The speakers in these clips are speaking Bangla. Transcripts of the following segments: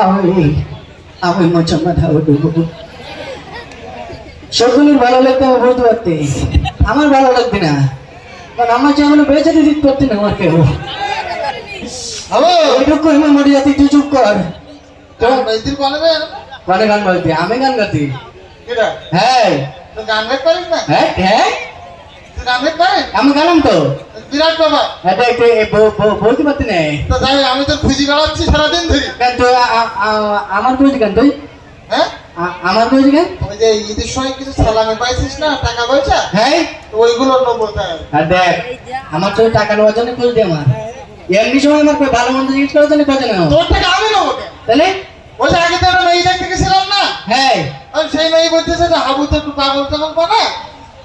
আমি আমি মোচন মাথা উঠবো। শকুনির ভালো লাগতে আমি বলতে পারতি, আমার ভালো লাগবে না, কারণ আমার যেমন বেঁচে দিতে পারতি না আমার কেউ। ওইটুকু আমি মরে যাতি, তুই চুপ কর। গানে গান বলতি, আমি গান গাতি। হ্যাঁ হ্যাঁ হ্যাঁ আমি গালাম তো বিরাট বাবা। এটা একটু বলতে পারতি না। তো যাই, আমি তো খুঁজি বেড়াচ্ছি সারাদিন ধরে। কেন তুই আমার কইছি কেন তুই? হ্যাঁ, আমার কইছি কেন? ওই যে ঈদের সময় কিছু সালামে পাইছিস না টাকা পয়সা, হ্যাঁ তো ওইগুলো নেবো তাই। আর দেখ, আমার তো টাকা নেওয়ার জন্য কই দে আমার এমনি সময় আমার ভালো মন্দ জিজ্ঞেস করার জন্য কত নাও। তোর টাকা আমি নেবো কেন? তাহলে ওই যে আগে তো একটা মেয়ে দেখতে গেছিলাম না, হ্যাঁ আর সেই মেয়ে বলতেছে যে হাবু তো একটু পাগল টাগল পানা,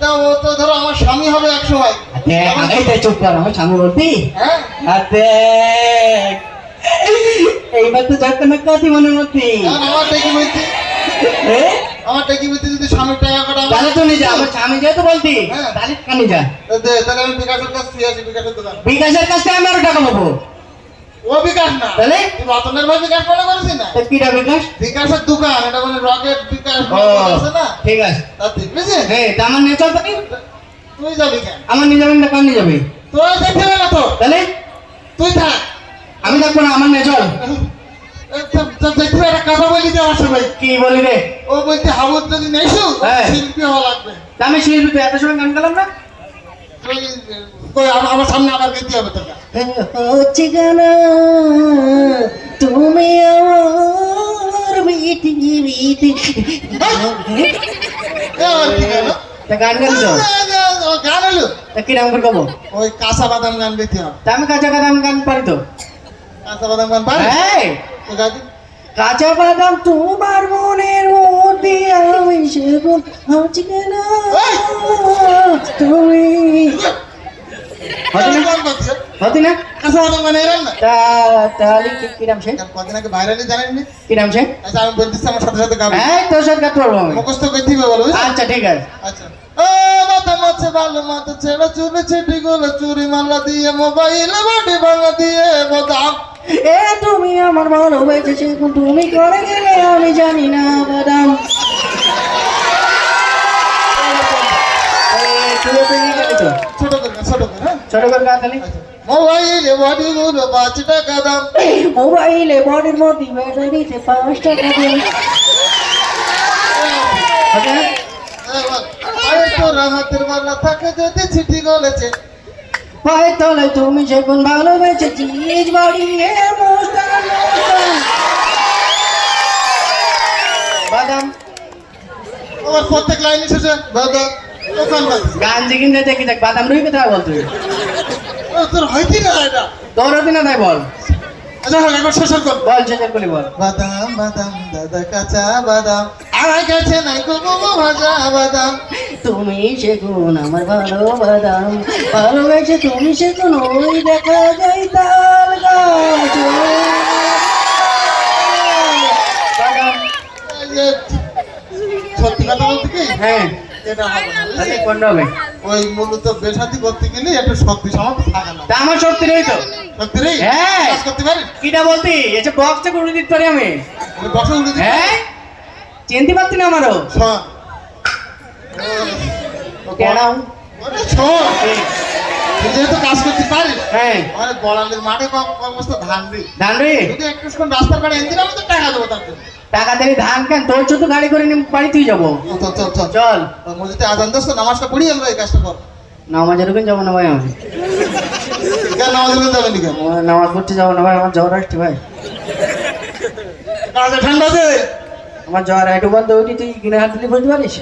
তা ও তো ধরো আমার স্বামী হবে এক সময়। এই চুপ কর, আমার স্বামী বলতি। হ্যাঁ, আর দেখ এইবার তো যাতে না কাটি মনে মতি। আমার দেখি বলছি, আমার দেখি বলছি যদি স্বামীর টাকা কাটা তাহলে তো নিয়ে যা, আমার স্বামী যেহেতু বলতি হ্যাঁ। তাহলে কানি যা। তাহলে আমি বিকাশের কাছ থেকে আসি, বিকাশের দোকান। বিকাশের কাছ থেকে আমি আরো টাকা পাবো। ও বিকাশ না, তাহলে তুই রতনের ভাই বিকাশ মনে করেছিস না? কিটা বিকাশ? বিকাশের দোকান, এটা মানে রকেট বিকাশ ও আছে না, ঠিক আছে। তা দেখবেছি। হ্যাঁ তা আমার নিয়ে চল তাকে। তুই যাবি কেন? আমার নিয়ে যাবেন না, কার নিয়ে যাবে? তোর দেখতে হবে না তো, তাহলে তুই থাক। আমি থাকবো না, আমার নিয়ে চল। দেখতে একটা কথা বলি যে আমার সবাই, কি বলি রে? ও বলতে হাবুর যদি নেইছো হ্যাঁ। শিল্পী হওয়া লাগবে। তা আমি শিল্পী, তুই এত সময় গান গালাম না? কই আমার সামনে আবার গেতে হবে তোকে। হচ্ছে গান তুমি আমার বিটি বিটি। গান গান তো গান হলো তা কিরকম করে কব? ওই কাঁচা বাদাম গান গেতে হবে। তা আমি কাঁচা বাদাম গান পারি তো। কাঁচা বাদাম গান পারে? হ্যাঁ তো গাদি কাঁচা বাদাম তোমার মনের মধ্যে আমি সেগুন হচ্ছে কেন তুমি হতে না গান করছে হতে না। কাঁচা বাদাম গান এরাম না। তাহলে কিরাম সে কদিন আগে ভাইরালি জানেননি? কিরাম সে? আচ্ছা আমি বলতেছি আমার সাথে সাথে গাবি। হ্যাঁ তোর সাথে গাতে পারবো আমি। মুখস্থ করতে হবে বলো। আচ্ছা ঠিক আছে। আচ্ছা ও বাদাম আছে ভালো মাথা ছেড়ে চুলে ছিটি গুলো চুরি মালা দিয়ে মোবাইলে বাড়ি ভাঙা দিয়ে বাদাম। এ তুমি আমার ভালোবেসেছে তুমি করে গেলে আমি জানি না বাদাম। ছোট করে হ্যাঁ। ছোট করে গাতালি। মোবাইলে বাড়ি গুলো 5 টাকা দাম। মোবাইলে বডির মধ্যে ব্যাটারিতে 5 টাকা দিন। তোর হাতের মালা থাকে যদি ছিটি গলেছে পায়ে তলে তুমি সেগুন ভালোবেসে চিজ বাড়িয়ে মুস্তান বাদাম। আমার প্রত্যেক লাইনে শেষে বাদাম দোকান বাজে। গান জিগিন দেখি দেখ বাদাম রুই কোথায় বল তুই? তোর হইতি না এটা। তোর হতি না তাই বল। আচ্ছা হোক একবার শেষ কর। বল শেষের করে বল। বাদাম বাদাম দাদা কাঁচা বাদাম আমার কাছে নাই কোনো ভাজা বাদাম। তুমি সেগুন আমার ভালো বাদাম ভালোবেসে তুমি সেগুন ওই দেখা যায় তাল গাছ বাদাম। এই যে সত্যি কথা বলতে কি হ্যাঁ এটা হবে না, বুঝলি? তাহলে কোনটা হবে? ওই মূলত বেসাতি করতে গেলে একটু শক্তি সামর্থ্য থাকে না। তা আমার শক্তি নেই তো। সত্যি রে হ্যাঁ। কাজ করতে পারিস? কিটা বলতি এসে বক্সে করে দিতে পারি আমি। বসে উঠে দিবি? হ্যাঁ চিনতে পারতি না আমারও। শোন কেন? ওরে শোন, তুই যেহেতু কাজ করতে পারিস হ্যাঁ আমার বড়ালের মাঠে কর্মস্থ ধান দিই ধান রে যদি একটু রাস্তার কাছে এনে দিলে আমি তো টাকা দেবো তার জন্য। টাকা দেবে ধান কেন তোর শুধু গাড়ি করে নিয়ে বাড়িতেই যাবো। চল চল চল চল মসজিদে আজান দোস্ত নামাজটা পড়ি আমরা এই কাজটা কর। নামাজের ওখানে যাবো না ভাই আমি। কেন নামাজ পড়তে যাবেন কেন? আমার নামাজ পড়তে যাবো না ভাই, আমার জ্বর আসছে ভাই। কাজে ঠান্ডা আছে আমার জ্বর একটু বন্ধ হইনি, তুই কিনে হাত দিলে বুঝতে পারিস?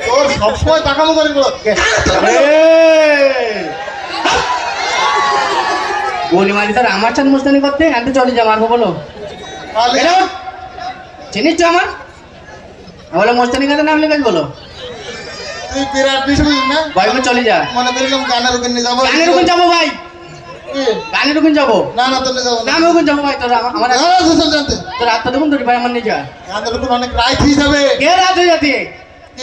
তোর সবসময় টাকামো করি বলো। বলি মারি তার আমার সাথে মুস্তানি করতে আনতে চলে যা মারবো বলো। তাহলে এটা চিনিস তো আমার বলো মুস্তানি করতে নাম লিখে বলো তুই বিরাট বিষয় না ভাই বলে চলে যা। মনে করিলাম গানের ওখানে নিয়ে যাবো। গানের ওখানে যাবো ভাই, গানের ওখানে যাবো না না তোর নিয়ে যাবো না না। আমি ওখানে যাবো ভাই। তোর আমার জানতে তোর আত্মা দেখুন তোর ভাই আমার নিয়ে যা। গানের ওখানে অনেক রাইট হয়ে যাবে। কে রাত হয়ে যাতে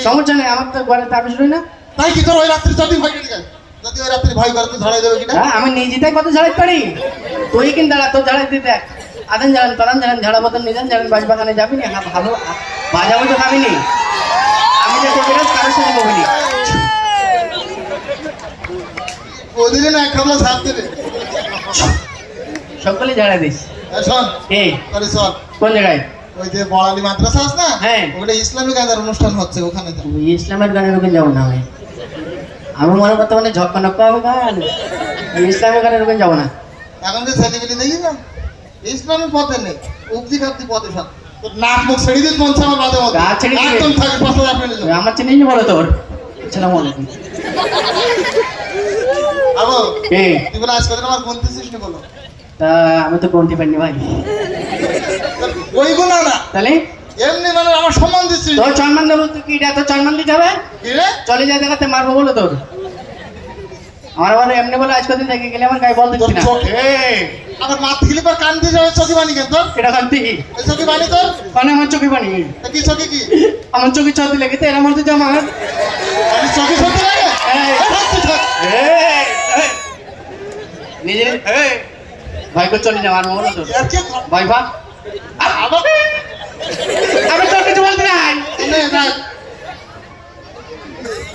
সমস্যা নেই, আমার তো ঘরে তার বিষয় না। তাই কি তোর ওই রাত্রি যদি ভয় কেটে যায়? যদি ওই রাত্রি ভয় করে তুই ধরাই দেবে কিনা? হ্যাঁ আমি নিজেটাই কত ঝাড়াইতে পারি, তুই কিন্তু দাঁড়া তোর ঝাড়াই দিতে দেখ। আদেন জানেন তরান জানেন ঝাড়া বতন নিজান জানেন বাজ বাগানে যাবি না ভালো ভাজা মতো খাবি নি আমি যে কবিরাজ কারোর সাথে কবিনি ওদিকে না খাবলা সাপ দেবে সকলে ঝাড়া দিস শোন এই আরে শোন কোন জায়গায় ওই যে বড়ালি মাদ্রাসা আছে না হ্যাঁ। ওখানে ইসলামী গানের অনুষ্ঠান হচ্ছে ওখানে যা। ইসলামের গানের ওখানে যাবো না ভাই আমি মনে করতে মানে ঝক্কা নক্কা হবে গান ইসলামের গানের ওখানে যাবো না এখন যে ছেলেগুলি দেখি না ইসলামের পথে নেই উবজি খাপ্তি পথে সব তোর নাক মুখ ছেড়ে দিত মন ছাড়া বাদে মতো গা ছেড়ে দিবি? একদম থাকে 5000 মিলে যাবে আমার চেনে বলো তোর আসসালামু আলাইকুম আবো এই তুই বলে আজ কদিন আমার গুনতেছিস নি বলো তা আমি তো বলতে পারিনি ভাই ওইগুলো না তাহলে এমনি মানে আমার সম্মান দিচ্ছিস তোর সম্মান দেবো তুই কি তো সম্মান দিতে হবে কি রে চলে যায় দেখাতে মারবো বলো তোর আমার আবার এমনি বলে আজ কদিন থেকে গেলে আমার গায়ে বল তোর দিচ্ছি না চোখ আবার মাথা গিলি পর কান দিয়ে যাবে চকি বানি কেন তোর এটা কান্তি এই চকি বানি তোর মানে আমার চোখে পানি তা কি চকি কি আমার চোখে ছতি লেগেছে এর মধ্যে জামা আমি চকি সত্যি লাগে এই। সত্যি থাক নিজের ভাই কো চলে যাও আর বলো তোর আর কি ভাই বা আবার আমি তোর কিছু বলতে নাই নে দেখ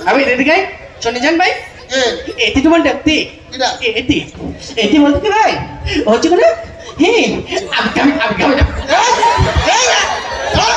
আমি এদিকে চলে যান ভাই এ এটি তোমার ডাকতে কিডা এটি এটি বলতে কি ভাই হচ্ছে কোনো হ্যাঁ আমি এই এই